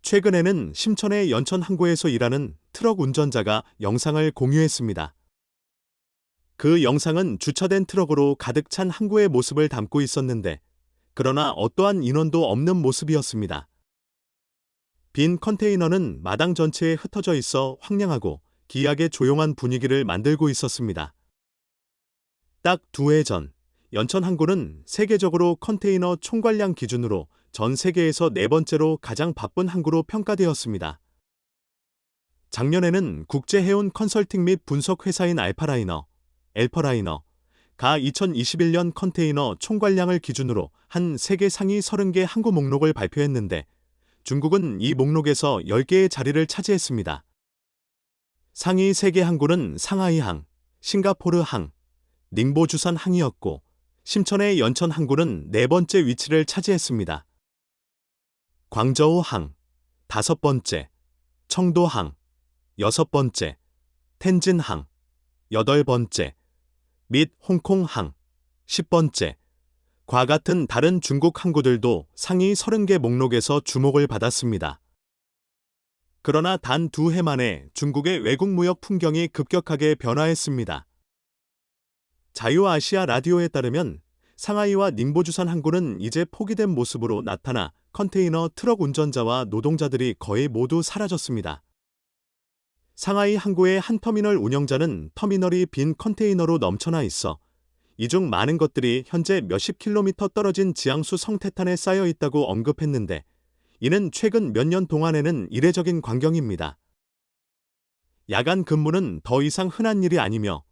최근에는 심천의 연천 항구에서 일하는 트럭 운전자가 영상을 공유했습니다. 그 영상은 주차된 트럭으로 가득 찬 항구의 모습을 담고 있었는데, 그러나 어떠한 인원도 없는 모습이었습니다. 빈 컨테이너는 마당 전체에 흩어져 있어 황량하고 기이하게 조용한 분위기를 만들고 있었습니다. 딱 2해 전, 연천 항구는 세계적으로 컨테이너 총괄량 기준으로 전 세계에서 4번째로 가장 바쁜 항구로 평가되었습니다. 작년에는 국제해운 컨설팅 및 분석 회사인 엘퍼라이너가 2021년 컨테이너 총괄량을 기준으로 한 세계 상위 30개 항구 목록을 발표했는데, 중국은 이 목록에서 10개의 자리를 차지했습니다. 상위 3개 항구는 상하이항, 싱가포르항, 닝보주산항이었고, 심천의 연천 항구는 4번째 위치를 차지했습니다. 광저우항, 5번째, 청도항, 6번째, 텐진항, 8번째, 및 홍콩항, 10번째, 과 같은 다른 중국 항구들도 상위 30개 목록에서 주목을 받았습니다. 그러나 단 2해 만에 중국의 외국 무역 풍경이 급격하게 변화했습니다. 자유아시아 라디오에 따르면 상하이와 닝보주산 항구는 이제 포기된 모습으로 나타나 컨테이너 트럭 운전자와 노동자들이 거의 모두 사라졌습니다. 상하이 항구의 한 터미널 운영자는 터미널이 빈 컨테이너로 넘쳐나 있어 이 중 많은 것들이 현재 몇십 킬로미터 떨어진 지항수 성태탄에 쌓여 있다고 언급했는데, 이는 최근 몇 년 동안에는 이례적인 광경입니다. 야간 근무는 더 이상 흔한 일이 아니며,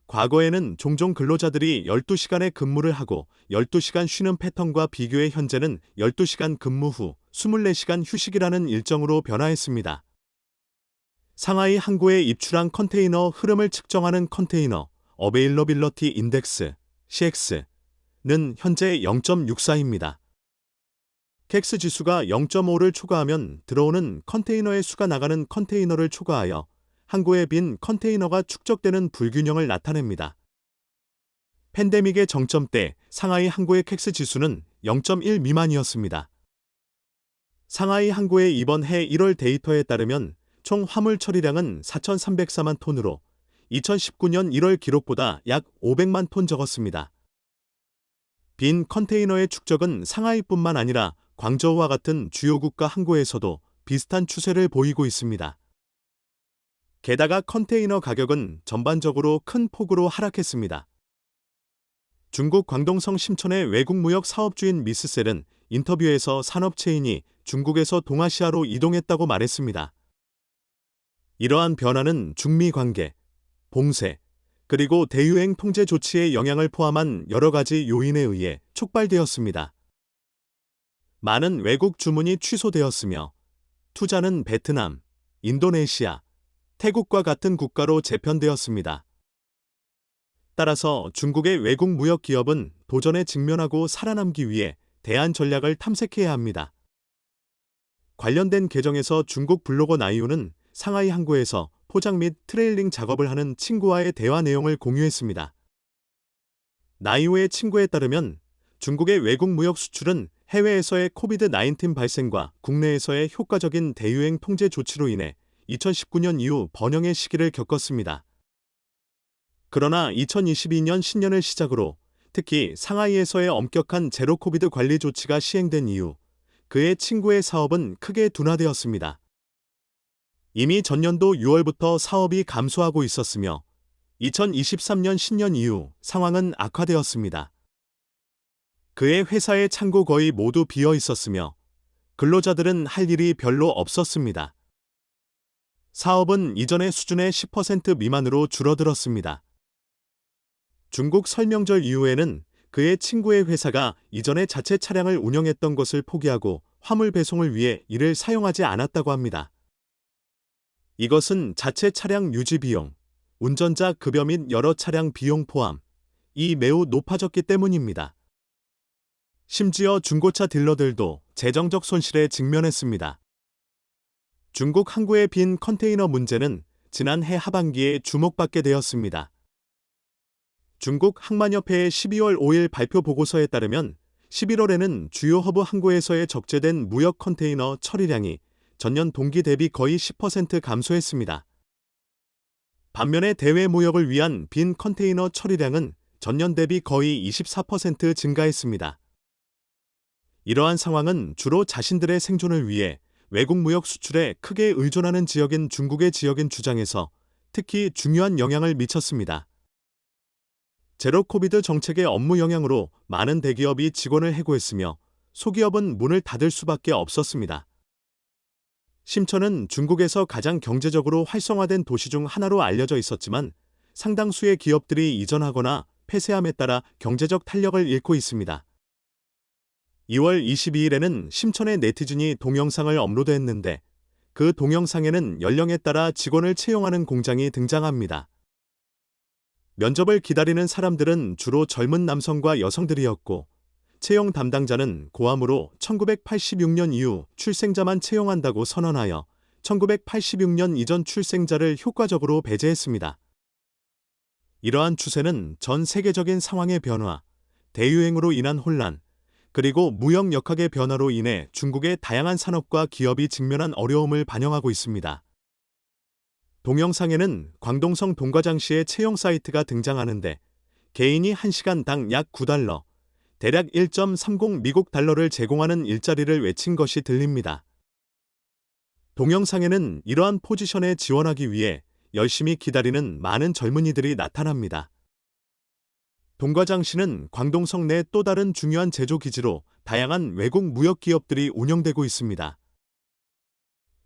과거에는 종종 근로자들이 12시간의 근무를 하고 12시간 쉬는 패턴과 비교해 현재는 12시간 근무 후 24시간 휴식이라는 일정으로 변화했습니다. 상하이 항구에 입출한 컨테이너 흐름을 측정하는 컨테이너 어베일러빌러티 인덱스 CX는 현재 0.64입니다. 캑스 지수가 0.5를 초과하면 들어오는 컨테이너의 수가 나가는 컨테이너를 초과하여 항구에 빈 컨테이너가 축적되는 불균형을 나타냅니다. 팬데믹의 정점 때 상하이 항구의 캑스 지수는 0.1 미만이었습니다. 상하이 항구의 이번 해 1월 데이터에 따르면 총 화물 처리량은 4,304만 톤으로 2019년 1월 기록보다 약 500만 톤 적었습니다. 빈 컨테이너의 축적은 상하이뿐만 아니라 광저우와 같은 주요 국가 항구에서도 비슷한 추세를 보이고 있습니다. 게다가 컨테이너 가격은 전반적으로 큰 폭으로 하락했습니다. 중국 광동성 심천의 외국 무역 사업주인 미스셀은 인터뷰에서 산업체인이 중국에서 동아시아로 이동했다고 말했습니다. 이러한 변화는 중미 관계, 봉쇄, 그리고 대유행 통제 조치의 영향을 포함한 여러 가지 요인에 의해 촉발되었습니다. 많은 외국 주문이 취소되었으며, 투자는 베트남, 인도네시아, 태국과 같은 국가로 재편되었습니다. 따라서 중국의 외국 무역 기업은 도전에 직면하고 살아남기 위해 대안 전략을 탐색해야 합니다. 관련된 계정에서 중국 블로거 나이유는 상하이 항구에서 포장 및 트레일링 작업을 하는 친구와의 대화 내용을 공유했습니다. 나이오의 친구에 따르면 중국의 외국 무역 수출은 해외에서의 코비드-19 발생과 국내에서의 효과적인 대유행 통제 조치로 인해 2019년 이후 번영의 시기를 겪었습니다. 그러나 2022년 신년을 시작으로 특히 상하이에서의 엄격한 제로 코비드 관리 조치가 시행된 이후 그의 친구의 사업은 크게 둔화되었습니다. 이미 전년도 6월부터 사업이 감소하고 있었으며 2023년 신년 이후 상황은 악화되었습니다. 그의 회사의 창고 거의 모두 비어 있었으며 근로자들은 할 일이 별로 없었습니다. 사업은 이전의 수준의 10% 미만으로 줄어들었습니다. 중국 설명절 이후에는 그의 친구의 회사가 이전에 자체 차량을 운영했던 것을 포기하고 화물 배송을 위해 이를 사용하지 않았다고 합니다. 이것은 자체 차량 유지 비용, 운전자 급여 및 여러 차량 비용 포함이 매우 높아졌기 때문입니다. 심지어 중고차 딜러들도 재정적 손실에 직면했습니다. 중국 항구의 빈 컨테이너 문제는 지난해 하반기에 주목받게 되었습니다. 중국 항만협회의 12월 5일 발표 보고서에 따르면 11월에는 주요 허브 항구에서의 적재된 무역 컨테이너 처리량이 전년 동기 대비 거의 10% 감소했습니다. 반면에 대외 무역을 위한 빈 컨테이너 처리량은 전년 대비 거의 24% 증가했습니다. 이러한 상황은 주로 자신들의 생존을 위해 외국 무역 수출에 크게 의존하는 지역인 중국의 지역인 주장에서 특히 중요한 영향을 미쳤습니다. 제로 코비드 정책의 업무 영향으로 많은 대기업이 직원을 해고했으며 소기업은 문을 닫을 수밖에 없었습니다. 심천은 중국에서 가장 경제적으로 활성화된 도시 중 하나로 알려져 있었지만 상당수의 기업들이 이전하거나 폐쇄함에 따라 경제적 탄력을 잃고 있습니다. 2월 22일에는 심천의 네티즌이 동영상을 업로드했는데 그 동영상에는 연령에 따라 직원을 채용하는 공장이 등장합니다. 면접을 기다리는 사람들은 주로 젊은 남성과 여성들이었고 채용 담당자는 고함으로 1986년 이후 출생자만 채용한다고 선언하여 1986년 이전 출생자를 효과적으로 배제했습니다. 이러한 추세는 전 세계적인 상황의 변화, 대유행으로 인한 혼란, 그리고 무역 역학의 변화로 인해 중국의 다양한 산업과 기업이 직면한 어려움을 반영하고 있습니다. 동영상에는 광동성 동과장시의 채용 사이트가 등장하는데 개인이 1시간당 약 9달러, 대략 1.30 미국 달러를 제공하는 일자리를 외친 것이 들립니다. 동영상에는 이러한 포지션에 지원하기 위해 열심히 기다리는 많은 젊은이들이 나타납니다. 동과장시는 광동성 내 또 다른 중요한 제조 기지로 다양한 외국 무역 기업들이 운영되고 있습니다.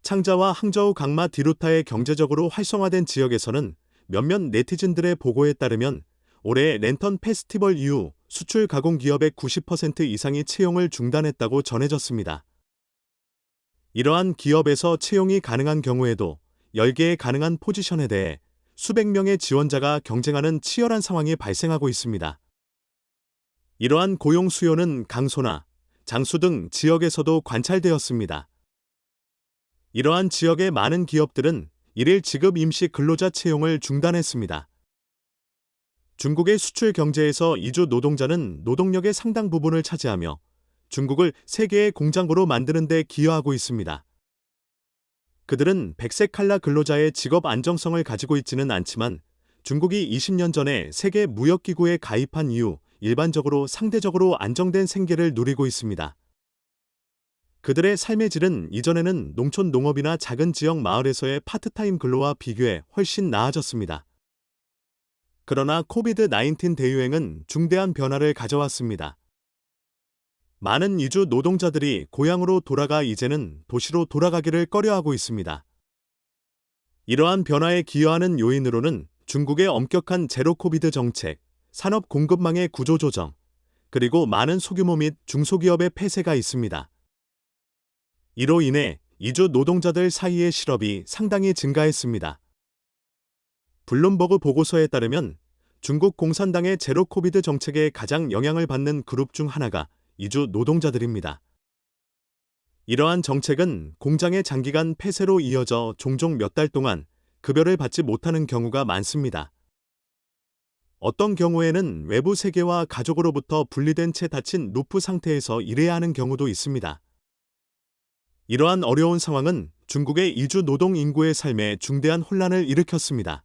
창자와 항저우 강마 디루타의 경제적으로 활성화된 지역에서는 몇몇 네티즌들의 보고에 따르면 올해 랜턴 페스티벌 이후 수출 가공 기업의 90% 이상이 채용을 중단했다고 전해졌습니다. 이러한 기업에서 채용이 가능한 경우에도 10개의 가능한 포지션에 대해 수백 명의 지원자가 경쟁하는 치열한 상황이 발생하고 있습니다. 이러한 고용 수요는 강소나 장수 등 지역에서도 관찰되었습니다. 이러한 지역의 많은 기업들은 일일 지급 임시 근로자 채용을 중단했습니다. 중국의 수출 경제에서 이주 노동자는 노동력의 상당 부분을 차지하며 중국을 세계의 공장으로 만드는 데 기여하고 있습니다. 그들은 백색 칼라 근로자의 직업 안정성을 가지고 있지는 않지만 중국이 20년 전에 세계 무역기구에 가입한 이후 일반적으로 상대적으로 안정된 생계를 누리고 있습니다. 그들의 삶의 질은 이전에는 농촌 농업이나 작은 지역 마을에서의 파트타임 근로와 비교해 훨씬 나아졌습니다. 그러나 코비드-19 대유행은 중대한 변화를 가져왔습니다. 많은 이주 노동자들이 고향으로 돌아가 이제는 도시로 돌아가기를 꺼려하고 있습니다. 이러한 변화에 기여하는 요인으로는 중국의 엄격한 제로 코비드 정책, 산업 공급망의 구조 조정, 그리고 많은 소규모 및 중소기업의 폐쇄가 있습니다. 이로 인해 이주 노동자들 사이의 실업이 상당히 증가했습니다. 블룸버그 보고서에 따르면 중국 공산당의 제로 코비드 정책에 가장 영향을 받는 그룹 중 하나가 이주 노동자들입니다. 이러한 정책은 공장의 장기간 폐쇄로 이어져 종종 몇 달 동안 급여를 받지 못하는 경우가 많습니다. 어떤 경우에는 외부 세계와 가족으로부터 분리된 채 닫힌 루프 상태에서 일해야 하는 경우도 있습니다. 이러한 어려운 상황은 중국의 이주 노동 인구의 삶에 중대한 혼란을 일으켰습니다.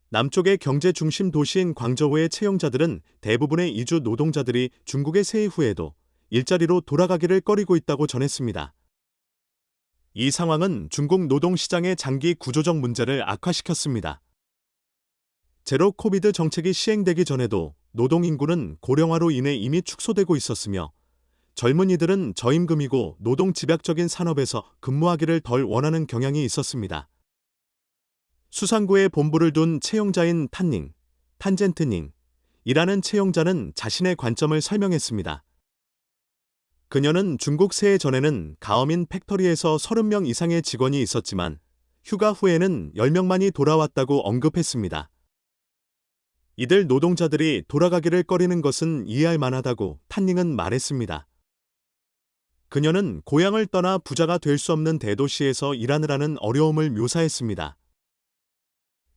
남쪽의 경제 중심 도시인 광저우의 채용자들은 대부분의 이주 노동자들이 중국에 세입 후에도 일자리로 돌아가기를 꺼리고 있다고 전했습니다. 이 상황은 중국 노동시장의 장기 구조적 문제를 악화시켰습니다. 제로 코비드 정책이 시행되기 전에도 노동인구는 고령화로 인해 이미 축소되고 있었으며 젊은이들은 저임금이고 노동 집약적인 산업에서 근무하기를 덜 원하는 경향이 있었습니다. 수상구에 본부를 둔 채용자인 탄젠트닝이라는 채용자는 자신의 관점을 설명했습니다. 그녀는 중국 새해 전에는 가어민 팩터리에서 30명 이상의 직원이 있었지만 휴가 후에는 10명만이 돌아왔다고 언급했습니다. 이들 노동자들이 돌아가기를 꺼리는 것은 이해할 만하다고 탄닝은 말했습니다. 그녀는 고향을 떠나 부자가 될 수 없는 대도시에서 일하느라는 어려움을 묘사했습니다.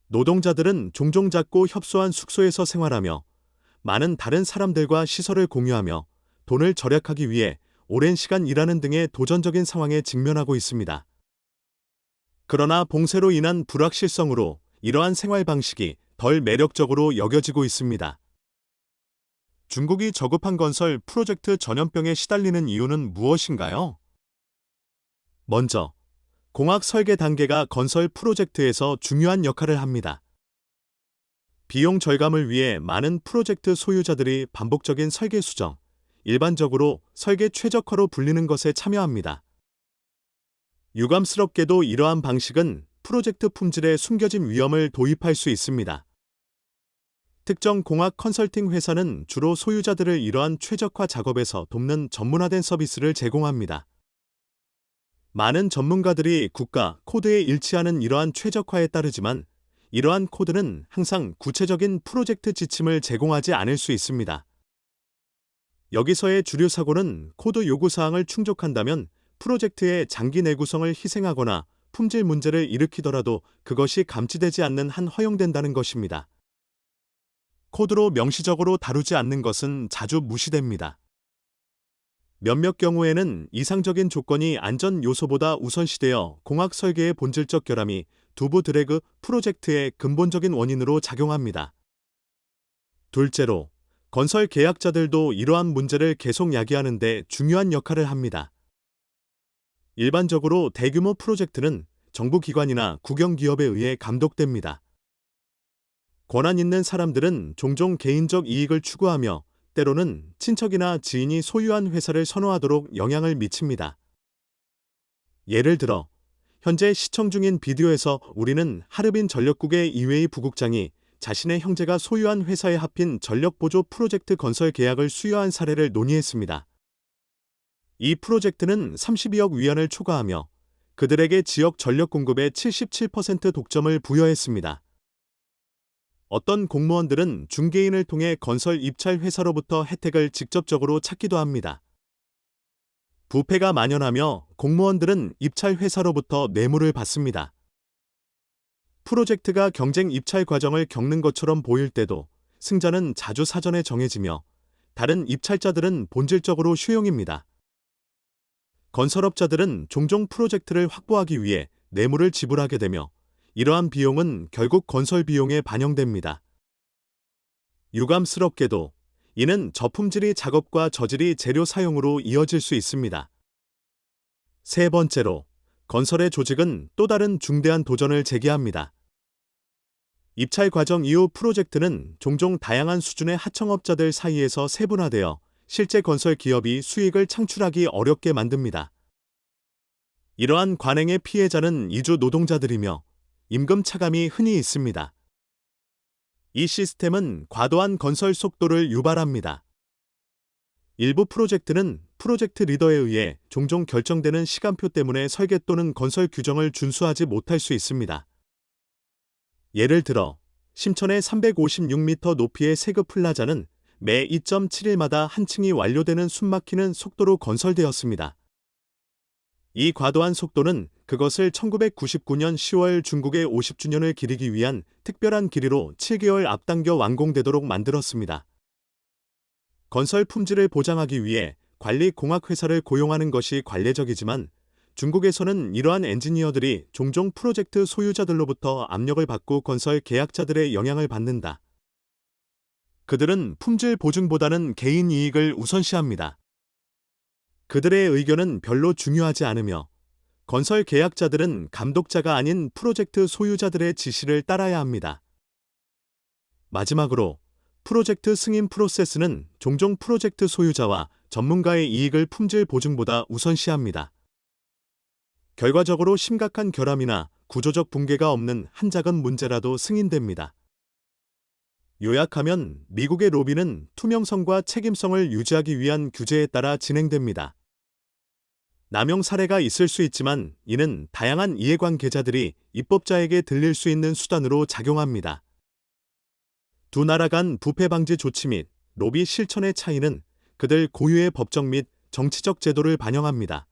노동자들은 종종 작고 협소한 숙소에서 생활하며 많은 다른 사람들과 시설을 공유하며 돈을 절약하기 위해 오랜 시간 일하는 등의 도전적인 상황에 직면하고 있습니다. 그러나 봉쇄로 인한 불확실성으로 이러한 생활 방식이 덜 매력적으로 여겨지고 있습니다. 중국이 저급한 건설 프로젝트 전염병에 시달리는 이유는 무엇인가요? 먼저, 공학 설계 단계가 건설 프로젝트에서 중요한 역할을 합니다. 비용 절감을 위해 많은 프로젝트 소유자들이 반복적인 설계 수정, 일반적으로 설계 최적화로 불리는 것에 참여합니다. 유감스럽게도 이러한 방식은 프로젝트 품질에 숨겨진 위험을 도입할 수 있습니다. 특정 공학 컨설팅 회사는 주로 소유자들을 이러한 최적화 작업에서 돕는 전문화된 서비스를 제공합니다. 많은 전문가들이 국가 코드에 일치하는 이러한 최적화에 따르지만 이러한 코드는 항상 구체적인 프로젝트 지침을 제공하지 않을 수 있습니다. 여기서의 주류 사고는 코드 요구사항을 충족한다면 프로젝트의 장기 내구성을 희생하거나 품질 문제를 일으키더라도 그것이 감지되지 않는 한 허용된다는 것입니다. 코드로 명시적으로 다루지 않는 것은 자주 무시됩니다. 몇몇 경우에는 이상적인 조건이 안전 요소보다 우선시되어 공학 설계의 본질적 결함이 두부 드래그 프로젝트의 근본적인 원인으로 작용합니다. 둘째로, 건설 계약자들도 이러한 문제를 계속 야기하는 데 중요한 역할을 합니다. 일반적으로 대규모 프로젝트는 정부기관이나 국영기업에 의해 감독됩니다. 권한 있는 사람들은 종종 개인적 이익을 추구하며 때로는 친척이나 지인이 소유한 회사를 선호하도록 영향을 미칩니다. 예를 들어, 현재 시청 중인 비디오에서 우리는 하르빈 전력국의 이웨이 부국장이 자신의 형제가 소유한 회사에 합힌 전력보조 프로젝트 건설 계약을 수여한 사례를 논의했습니다. 이 프로젝트는 32억 위안을 초과하며 그들에게 지역 전력 공급의 77% 독점을 부여했습니다. 어떤 공무원들은 중개인을 통해 건설 입찰 회사로부터 혜택을 직접적으로 찾기도 합니다. 부패가 만연하며 공무원들은 입찰 회사로부터 뇌물을 받습니다. 프로젝트가 경쟁 입찰 과정을 겪는 것처럼 보일 때도 승자는 자주 사전에 정해지며 다른 입찰자들은 본질적으로 효용입니다. 건설업자들은 종종 프로젝트를 확보하기 위해 뇌물을 지불하게 되며 이러한 비용은 결국 건설 비용에 반영됩니다. 유감스럽게도 이는 저품질이 작업과 저질이 재료 사용으로 이어질 수 있습니다. 세 번째로, 건설의 조직은 또 다른 중대한 도전을 제기합니다. 입찰 과정 이후 프로젝트는 종종 다양한 수준의 하청업자들 사이에서 세분화되어 실제 건설 기업이 수익을 창출하기 어렵게 만듭니다. 이러한 관행의 피해자는 이주 노동자들이며 임금 차감이 흔히 있습니다. 이 시스템은 과도한 건설 속도를 유발합니다. 일부 프로젝트는 프로젝트 리더에 의해 종종 결정되는 시간표 때문에 설계 또는 건설 규정을 준수하지 못할 수 있습니다. 예를 들어, 심천의 356m 높이의 세그 플라자는 매 2.7일마다 한 층이 완료되는 숨막히는 속도로 건설되었습니다. 이 과도한 속도는 그것을 1999년 10월 중국의 50주년을 기리기 위한 특별한 길이로 7개월 앞당겨 완공되도록 만들었습니다. 건설 품질을 보장하기 위해 관리공학회사를 고용하는 것이 관례적이지만 중국에서는 이러한 엔지니어들이 종종 프로젝트 소유자들로부터 압력을 받고 건설 계약자들의 영향을 받는다. 그들은 품질 보증보다는 개인 이익을 우선시합니다. 그들의 의견은 별로 중요하지 않으며 건설 계약자들은 감독자가 아닌 프로젝트 소유자들의 지시를 따라야 합니다. 마지막으로 프로젝트 승인 프로세스는 종종 프로젝트 소유자와 전문가의 이익을 품질 보증보다 우선시합니다. 결과적으로 심각한 결함이나 구조적 붕괴가 없는 한 작은 문제라도 승인됩니다. 요약하면 미국의 로비는 투명성과 책임성을 유지하기 위한 규제에 따라 진행됩니다. 남용 사례가 있을 수 있지만 이는 다양한 이해관계자들이 입법자에게 들릴 수 있는 수단으로 작용합니다. 두 나라 간 부패 방지 조치 및 로비 실천의 차이는 그들 고유의 법적 및 정치적 제도를 반영합니다.